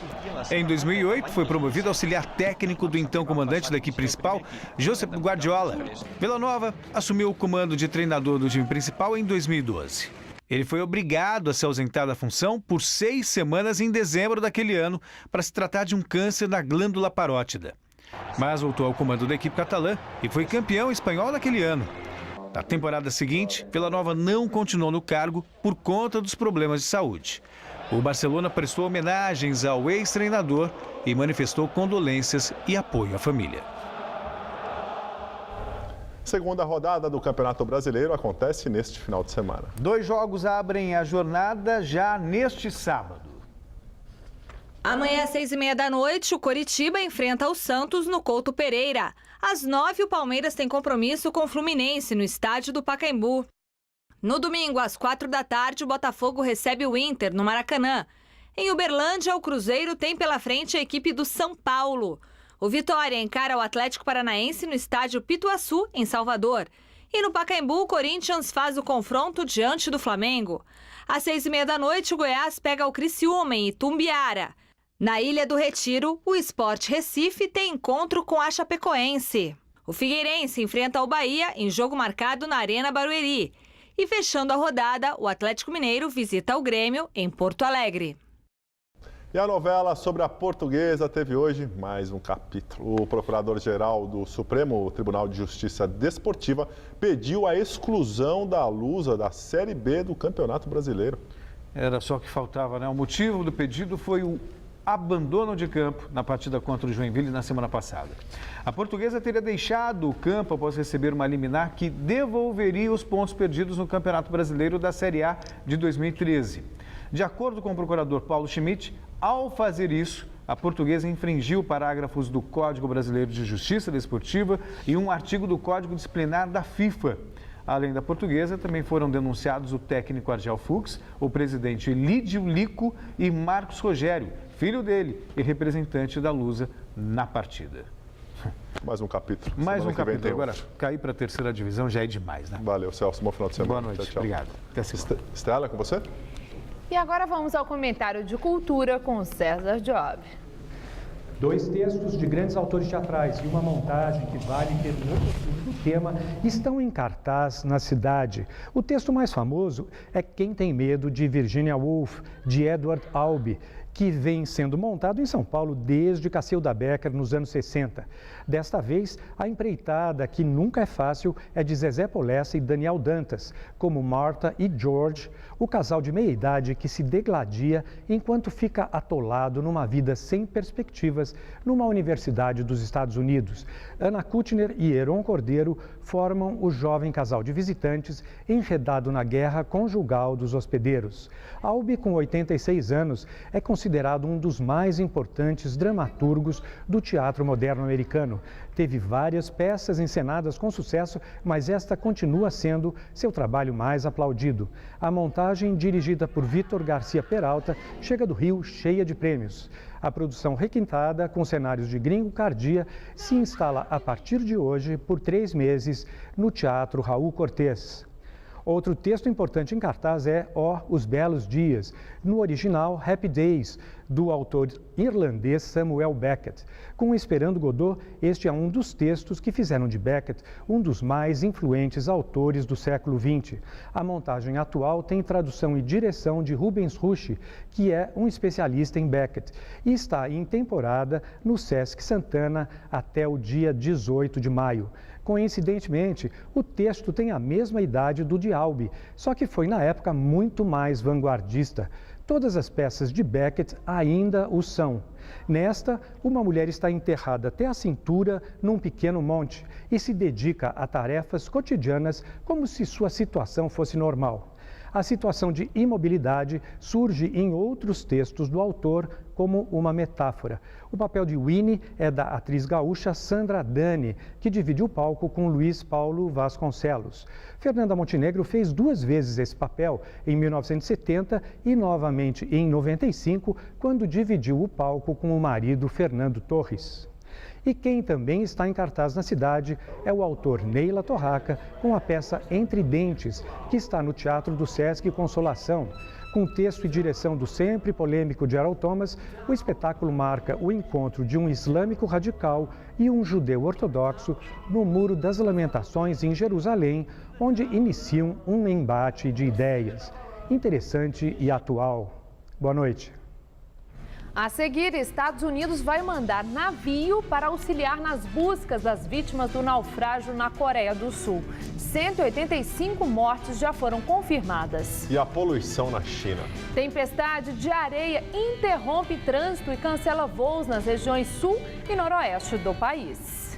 Em 2008, foi promovido auxiliar técnico do então comandante da equipe principal, Josep Guardiola. Vilanova assumiu o comando de treinador do time principal em 2012. Ele foi obrigado a se ausentar da função por 6 semanas em dezembro daquele ano para se tratar de um câncer na glândula parótida. Mas voltou ao comando da equipe catalã e foi campeão espanhol naquele ano. Na temporada seguinte, Vilanova não continuou no cargo por conta dos problemas de saúde. O Barcelona prestou homenagens ao ex-treinador e manifestou condolências e apoio à família. Segunda rodada do Campeonato Brasileiro acontece neste final de semana. 2 jogos abrem a jornada já neste sábado. Amanhã, às 6h30 o Coritiba enfrenta o Santos no Couto Pereira. Às 9h, o Palmeiras tem compromisso com o Fluminense no estádio do Pacaembu. No domingo, às 4h, o Botafogo recebe o Inter no Maracanã. Em Uberlândia, o Cruzeiro tem pela frente a equipe do São Paulo. O Vitória encara o Atlético Paranaense no estádio Pituaçu, em Salvador. E no Pacaembu, o Corinthians faz o confronto diante do Flamengo. Às 6h30 o Goiás pega o Criciúma em Itumbiara. Na Ilha do Retiro, o Sport Recife tem encontro com a Chapecoense. O Figueirense enfrenta o Bahia em jogo marcado na Arena Barueri. E fechando a rodada, o Atlético Mineiro visita o Grêmio em Porto Alegre. E a novela sobre a Portuguesa teve hoje mais um capítulo. O procurador-geral do Supremo Tribunal de Justiça Desportiva pediu a exclusão da Lusa da Série B do Campeonato Brasileiro. Era só o que faltava, né? O motivo do pedido foi o abandono de campo na partida contra o Joinville na semana passada. A Portuguesa teria deixado o campo após receber uma liminar que devolveria os pontos perdidos no Campeonato Brasileiro da Série A de 2013. De acordo com o procurador Paulo Schmidt, ao fazer isso, a Portuguesa infringiu parágrafos do Código Brasileiro de Justiça Desportiva e um artigo do Código Disciplinar da FIFA. Além da Portuguesa, também foram denunciados o técnico Argel Fux, o presidente Lídio Lico e Marcos Rogério, filho dele e representante da Lusa na partida. Mais um capítulo. Mais um capítulo. Agora, cair para a terceira divisão já é demais, né? Valeu, Celso. Bom final de semana. Boa noite. Tchau, tchau. Obrigado. Até segunda. Estela, com você? E agora vamos ao comentário de cultura com César Job. 2 textos de grandes autores teatrais e uma montagem que vale ter um outro filme do tema estão em cartaz na cidade. O texto mais famoso é Quem Tem Medo, de Virginia Woolf, de Edward Albee, que vem sendo montado em São Paulo desde Cacilda Becker nos anos 60. Desta vez, a empreitada, que nunca é fácil, é de Zezé Polessa e Daniel Dantas, como Martha e George, o casal de meia-idade que se degladia enquanto fica atolado numa vida sem perspectivas numa universidade dos Estados Unidos. Ana Kutner e Heron Cordeiro formam o jovem casal de visitantes enredado na guerra conjugal dos hospedeiros. Albee, com 86 anos, é considerado um dos mais importantes dramaturgos do teatro moderno americano. Teve várias peças encenadas com sucesso, mas esta continua sendo seu trabalho mais aplaudido. A montagem, dirigida por Vitor Garcia Peralta, chega do Rio cheia de prêmios. A produção requintada, com cenários de Gringo Cardia, se instala a partir de hoje por 3 meses no Teatro Raul Cortez. Outro texto importante em cartaz é Os Belos Dias, no original Happy Days, do autor irlandês Samuel Beckett. Com Esperando Godot, este é um dos textos que fizeram de Beckett um dos mais influentes autores do século XX. A montagem atual tem tradução e direção de Rubens Rucci, que é um especialista em Beckett, e está em temporada no Sesc Santana até o dia 18 de maio. Coincidentemente, o texto tem a mesma idade do de Albee, só que foi na época muito mais vanguardista. Todas as peças de Beckett ainda o são. Nesta, uma mulher está enterrada até a cintura num pequeno monte e se dedica a tarefas cotidianas como se sua situação fosse normal. A situação de imobilidade surge em outros textos do autor como uma metáfora. O papel de Winnie é da atriz gaúcha Sandra Dani, que divide o palco com Luiz Paulo Vasconcelos. Fernanda Montenegro fez 2 vezes esse papel, em 1970 e novamente em 95, quando dividiu o palco com o marido Fernando Torres. E quem também está em cartaz na cidade é o autor Neila Torraca, com a peça Entre Dentes, que está no Teatro do Sesc Consolação. Com texto e direção do sempre polêmico Gerald Thomas, o espetáculo marca o encontro de um islâmico radical e um judeu ortodoxo no Muro das Lamentações em Jerusalém, onde iniciam um embate de ideias. Interessante e atual. Boa noite. A seguir, Estados Unidos vai mandar navio para auxiliar nas buscas das vítimas do naufrágio na Coreia do Sul. 185 mortes já foram confirmadas. E a poluição na China? Tempestade de areia interrompe trânsito e cancela voos nas regiões sul e noroeste do país.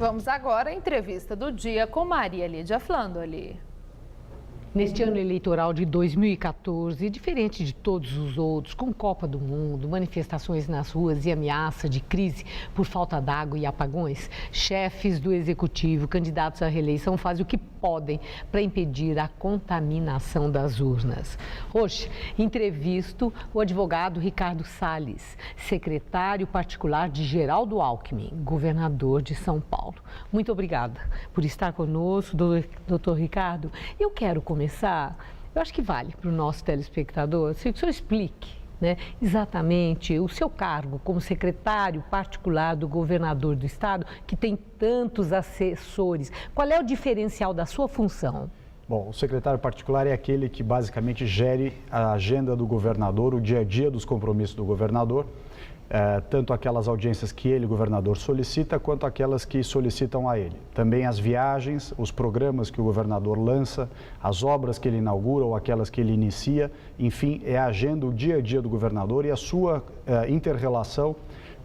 Vamos agora à entrevista do dia com Maria Lídia Flandoli. Neste ano eleitoral de 2014, diferente de todos os outros, com Copa do Mundo, manifestações nas ruas e ameaça de crise por falta d'água e apagões, chefes do Executivo, candidatos à reeleição, fazem o que podem para impedir a contaminação das urnas. Hoje, entrevisto o advogado Ricardo Salles, secretário particular de Geraldo Alckmin, governador de São Paulo. Muito obrigada por estar conosco, doutor Ricardo. Eu quero começar, eu acho que vale para o nosso telespectador, que o senhor explique, né, exatamente o seu cargo como secretário particular do governador do estado, que tem tantos assessores. Qual é o diferencial da sua função? Bom, o secretário particular é aquele que basicamente gere a agenda do governador, o dia a dia dos compromissos do governador, tanto aquelas audiências que ele, governador, solicita, quanto aquelas que solicitam a ele. Também as viagens, os programas que o governador lança, as obras que ele inaugura ou aquelas que ele inicia, enfim, é a agenda, o dia a dia do governador e a sua inter-relação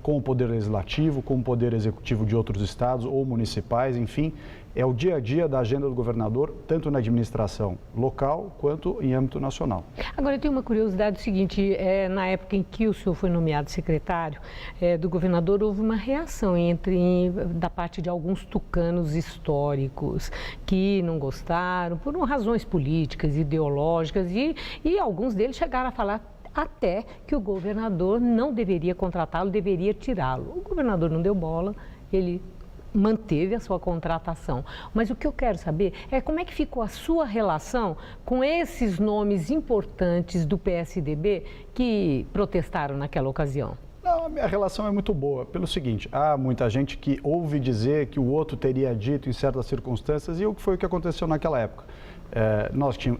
com o Poder Legislativo, com o Poder Executivo de outros estados ou municipais, enfim, é o dia a dia da agenda do governador, tanto na administração local quanto em âmbito nacional. Agora, eu tenho uma curiosidade seguinte, na época em que o senhor foi nomeado secretário do governador, houve uma reação da parte de alguns tucanos históricos que não gostaram por razões políticas, ideológicas e alguns deles chegaram a falar até que o governador não deveria contratá-lo, deveria tirá-lo. O governador não deu bola, ele manteve a sua contratação. Mas o que eu quero saber é como é que ficou a sua relação com esses nomes importantes do PSDB que protestaram naquela ocasião. Não, a minha relação é muito boa, pelo seguinte, há muita gente que ouve dizer que o outro teria dito em certas circunstâncias e o que foi o que aconteceu naquela época.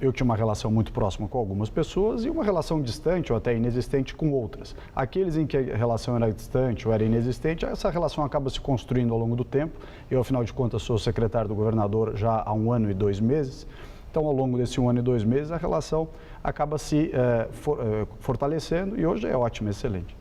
Eu tinha uma relação muito próxima com algumas pessoas e uma relação distante ou até inexistente com outras. Aqueles em que a relação era distante ou era inexistente, essa relação acaba se construindo ao longo do tempo. Eu, afinal de contas, sou secretário do governador já há 1 ano e 2 meses. Então, ao longo desse 1 ano e 2 meses, a relação acaba se fortalecendo e hoje é ótima, excelente.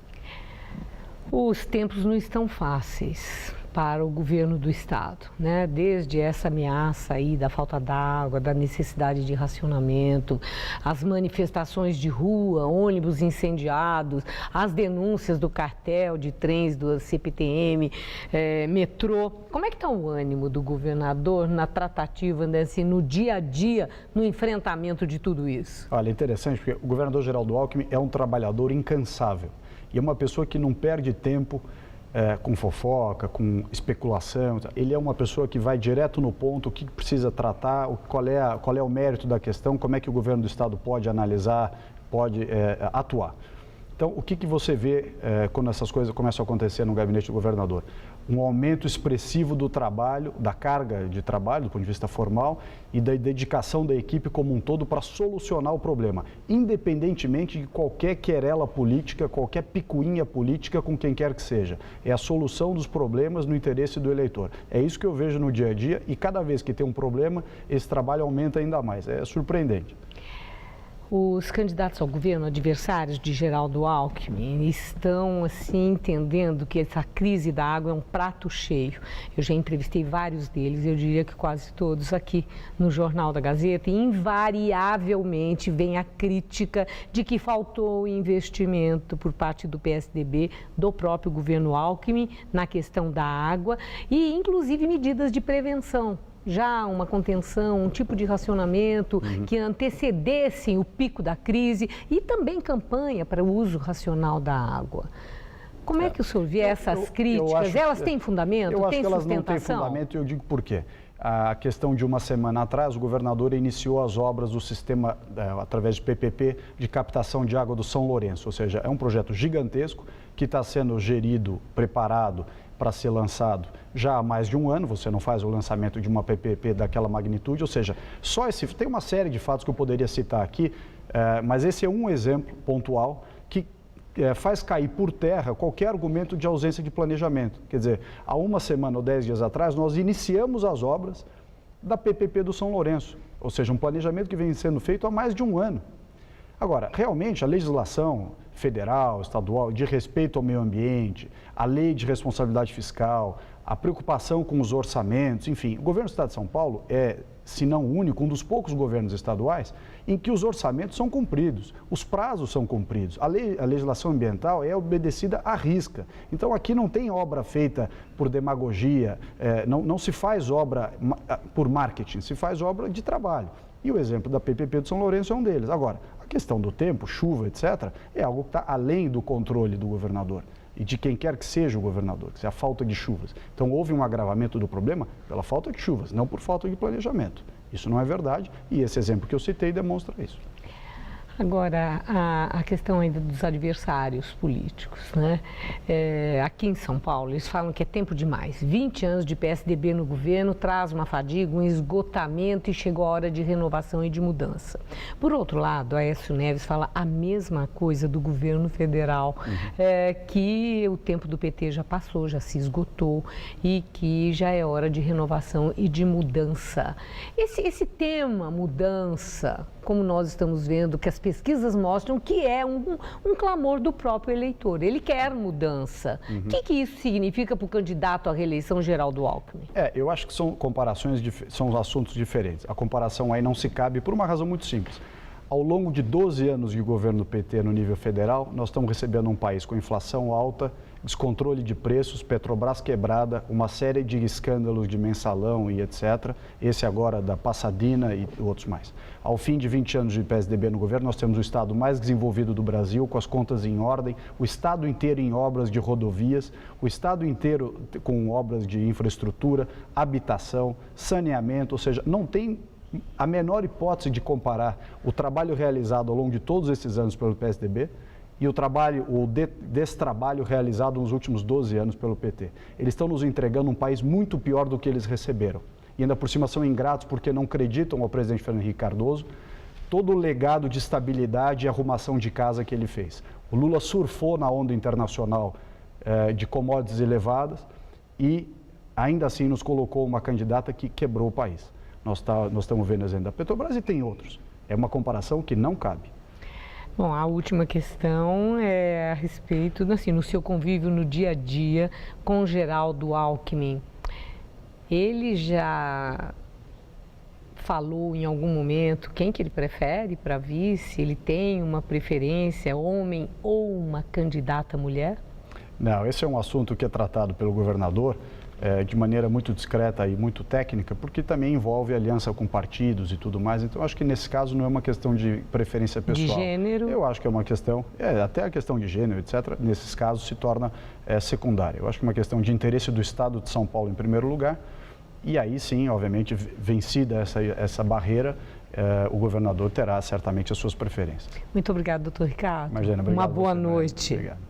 Os tempos não estão fáceis para o governo do estado, né? Desde essa ameaça aí da falta d'água, da necessidade de racionamento, as manifestações de rua, ônibus incendiados, as denúncias do cartel de trens do CPTM, metrô. Como é que está o ânimo do governador na tratativa, né, assim, no dia a dia, no enfrentamento de tudo isso? Olha, é interessante porque o governador Geraldo Alckmin é um trabalhador incansável e é uma pessoa que não perde tempo com fofoca, com especulação. Ele é uma pessoa que vai direto no ponto, o que precisa tratar, qual é o mérito da questão, como é que o governo do estado pode analisar, pode atuar. Então, o que você vê quando essas coisas começam a acontecer no gabinete do governador? Um aumento expressivo do trabalho, da carga de trabalho, do ponto de vista formal, e da dedicação da equipe como um todo para solucionar o problema, independentemente de qualquer querela política, qualquer picuinha política com quem quer que seja. É a solução dos problemas no interesse do eleitor. É isso que eu vejo no dia a dia e cada vez que tem um problema, esse trabalho aumenta ainda mais. É surpreendente. Os candidatos ao governo, adversários de Geraldo Alckmin, estão assim entendendo que essa crise da água é um prato cheio. Eu já entrevistei vários deles, eu diria que quase todos aqui no Jornal da Gazeta, e invariavelmente vem a crítica de que faltou investimento por parte do PSDB, do próprio governo Alckmin, na questão da água e inclusive medidas de prevenção. Já uma contenção, um tipo de racionamento que antecedessem o pico da crise e também campanha para o uso racional da água. Como é que o senhor vê essas críticas? Elas têm fundamento? Eu acho têm que elas sustentação? não têm fundamento e eu digo por quê. A questão de 1 semana atrás, o governador iniciou as obras do sistema, através de PPP, de captação de água do São Lourenço. Ou seja, é um projeto gigantesco que está sendo gerido, preparado para ser lançado já há mais de 1 ano. Você não faz o lançamento de uma PPP daquela magnitude, ou seja, tem uma série de fatos que eu poderia citar aqui, mas esse é um exemplo pontual que faz cair por terra qualquer argumento de ausência de planejamento. Quer dizer, há 1 semana ou 10 dias atrás, nós iniciamos as obras da PPP do São Lourenço, ou seja, um planejamento que vem sendo feito há mais de 1 ano. Agora, realmente, a legislação federal, estadual, de respeito ao meio ambiente, a lei de responsabilidade fiscal, a preocupação com os orçamentos, enfim. O governo do Estado de São Paulo é, se não o único, um dos poucos governos estaduais em que os orçamentos são cumpridos, os prazos são cumpridos, a legislação ambiental é obedecida à risca. Então, aqui não tem obra feita por demagogia, não se faz obra por marketing, se faz obra de trabalho. E o exemplo da PPP do São Lourenço é um deles. Agora, a questão do tempo, chuva, etc., é algo que está além do controle do governador e de quem quer que seja o governador, que seja a falta de chuvas. Então, houve um agravamento do problema pela falta de chuvas, não por falta de planejamento. Isso não é verdade e esse exemplo que eu citei demonstra isso. Agora, a questão ainda dos adversários políticos, né? Aqui em São Paulo, eles falam que é tempo demais. 20 anos de PSDB no governo traz uma fadiga, um esgotamento e chegou a hora de renovação e de mudança. Por outro lado, Aécio Neves fala a mesma coisa do governo federal, que o tempo do PT já passou, já se esgotou e que já é hora de renovação e de mudança. Esse tema, mudança, como nós estamos vendo, que as pesquisas mostram que é um clamor do próprio eleitor. Ele quer mudança. O que isso significa para o candidato à reeleição, Geraldo Alckmin? Eu acho que são comparações, são assuntos diferentes. A comparação aí não se cabe por uma razão muito simples. Ao longo de 12 anos de governo do PT no nível federal, nós estamos recebendo um país com inflação alta, descontrole de preços, Petrobras quebrada, uma série de escândalos de mensalão e etc. Esse agora da Passadina e outros mais. Ao fim de 20 anos de PSDB no governo, nós temos o estado mais desenvolvido do Brasil, com as contas em ordem, o estado inteiro em obras de rodovias, o estado inteiro com obras de infraestrutura, habitação, saneamento, ou seja, não tem a menor hipótese de comparar o trabalho realizado ao longo de todos esses anos pelo PSDB e o destrabalho realizado nos últimos 12 anos pelo PT. Eles estão nos entregando um país muito pior do que eles receberam. E ainda por cima são ingratos porque não acreditam ao presidente Fernando Henrique Cardoso todo o legado de estabilidade e arrumação de casa que ele fez. O Lula surfou na onda internacional de commodities elevadas e ainda assim nos colocou uma candidata que quebrou o país. Nós estamos vendo o exemplo da Petrobras e tem outros. É uma comparação que não cabe. Bom, a última questão é a respeito, assim, no seu convívio no dia a dia com Geraldo Alckmin. Ele já falou em algum momento quem que ele prefere para vice? Ele tem uma preferência, homem ou uma candidata mulher? Não, esse é um assunto que é tratado pelo governador de maneira muito discreta e muito técnica, porque também envolve aliança com partidos e tudo mais. Então, acho que nesse caso não é uma questão de preferência pessoal. De gênero? Eu acho que é uma questão, até a questão de gênero, etc., nesses casos se torna secundária. Eu acho que é uma questão de interesse do Estado de São Paulo em primeiro lugar, e aí sim, obviamente, vencida essa barreira, o governador terá certamente as suas preferências. Muito obrigado, doutor Ricardo. Imagina, obrigado. Uma boa noite. Obrigado.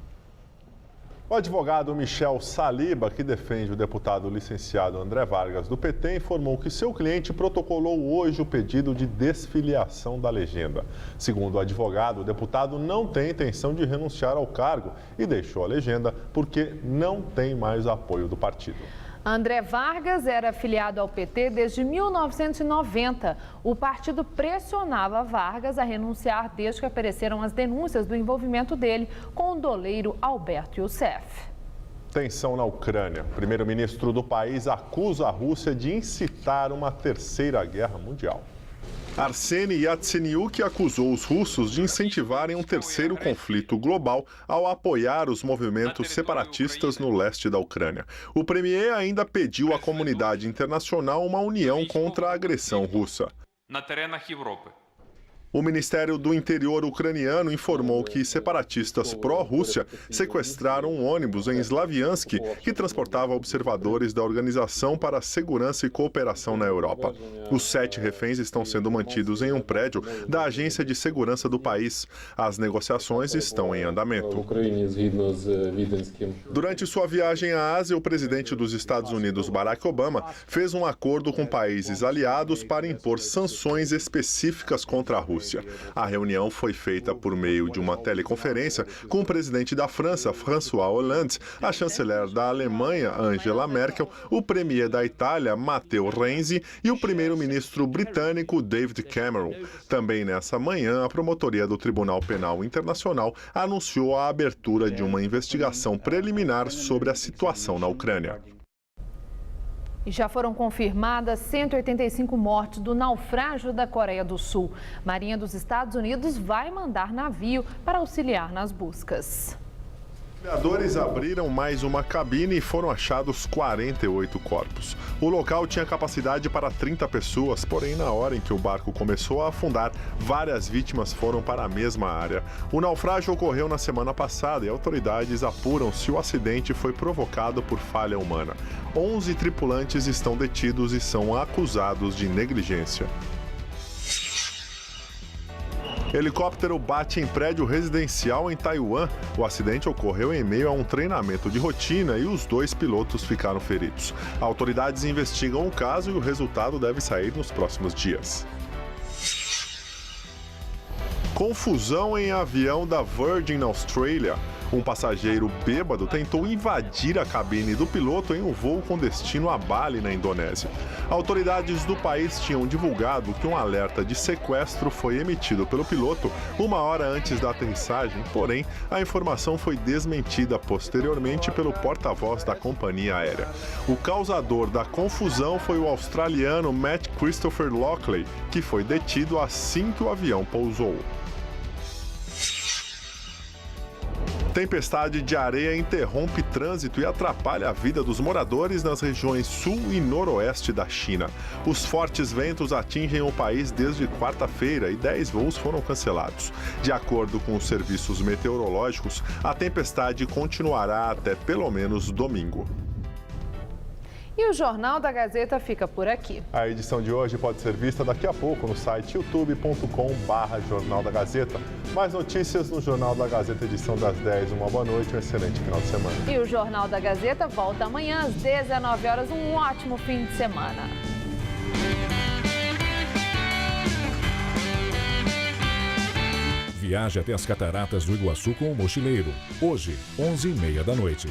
O advogado Michel Saliba, que defende o deputado licenciado André Vargas do PT, informou que seu cliente protocolou hoje o pedido de desfiliação da legenda. Segundo o advogado, o deputado não tem intenção de renunciar ao cargo e deixou a legenda porque não tem mais apoio do partido. André Vargas era afiliado ao PT desde 1990. O partido pressionava Vargas a renunciar desde que apareceram as denúncias do envolvimento dele com o doleiro Alberto Youssef. Tensão na Ucrânia. O primeiro-ministro do país acusa a Rússia de incitar uma terceira guerra mundial. Arseny Yatsenyuk acusou os russos de incentivarem um terceiro conflito global ao apoiar os movimentos separatistas no leste da Ucrânia. O premier ainda pediu à comunidade internacional uma união contra a agressão russa. O Ministério do Interior ucraniano informou que separatistas pró-Rússia sequestraram um ônibus em Slaviansk que transportava observadores da Organização para a Segurança e Cooperação na Europa. Os 7 reféns estão sendo mantidos em um prédio da Agência de Segurança do país. As negociações estão em andamento. Durante sua viagem à Ásia, o presidente dos Estados Unidos, Barack Obama, fez um acordo com países aliados para impor sanções específicas contra a Rússia. Rússia. A reunião foi feita por meio de uma teleconferência com o presidente da França, François Hollande, a chanceler da Alemanha, Angela Merkel, o premier da Itália, Matteo Renzi, e o primeiro-ministro britânico, David Cameron. Também nessa manhã, a promotoria do Tribunal Penal Internacional anunciou a abertura de uma investigação preliminar sobre a situação na Ucrânia. E já foram confirmadas 185 mortes do naufrágio da Coreia do Sul. Marinha dos Estados Unidos vai mandar navio para auxiliar nas buscas. Os mergulhadores abriram mais uma cabine e foram achados 48 corpos. O local tinha capacidade para 30 pessoas, porém, na hora em que o barco começou a afundar, várias vítimas foram para a mesma área. O naufrágio ocorreu na semana passada e autoridades apuram se o acidente foi provocado por falha humana. 11 tripulantes estão detidos e são acusados de negligência. Helicóptero bate em prédio residencial em Taiwan. O acidente ocorreu em meio a um treinamento de rotina e os 2 pilotos ficaram feridos. Autoridades investigam o caso e o resultado deve sair nos próximos dias. Confusão em avião da Virgin Australia. Um passageiro bêbado tentou invadir a cabine do piloto em um voo com destino a Bali, na Indonésia. Autoridades do país tinham divulgado que um alerta de sequestro foi emitido pelo piloto 1 hora antes da aterrissagem, porém, a informação foi desmentida posteriormente pelo porta-voz da companhia aérea. O causador da confusão foi o australiano Matt Christopher Lockley, que foi detido assim que o avião pousou. Tempestade de areia interrompe trânsito e atrapalha a vida dos moradores nas regiões sul e noroeste da China. Os fortes ventos atingem o país desde quarta-feira e 10 voos foram cancelados. De acordo com os serviços meteorológicos, a tempestade continuará até pelo menos domingo. E o Jornal da Gazeta fica por aqui. A edição de hoje pode ser vista daqui a pouco no site youtube.com/Jornal da Gazeta. Mais notícias no Jornal da Gazeta, edição das 10. Uma boa noite, um excelente final de semana. E o Jornal da Gazeta volta amanhã às 19 horas. Um ótimo fim de semana. Viaje até as Cataratas do Iguaçu com o Mochileiro. Hoje, 11h30 da noite.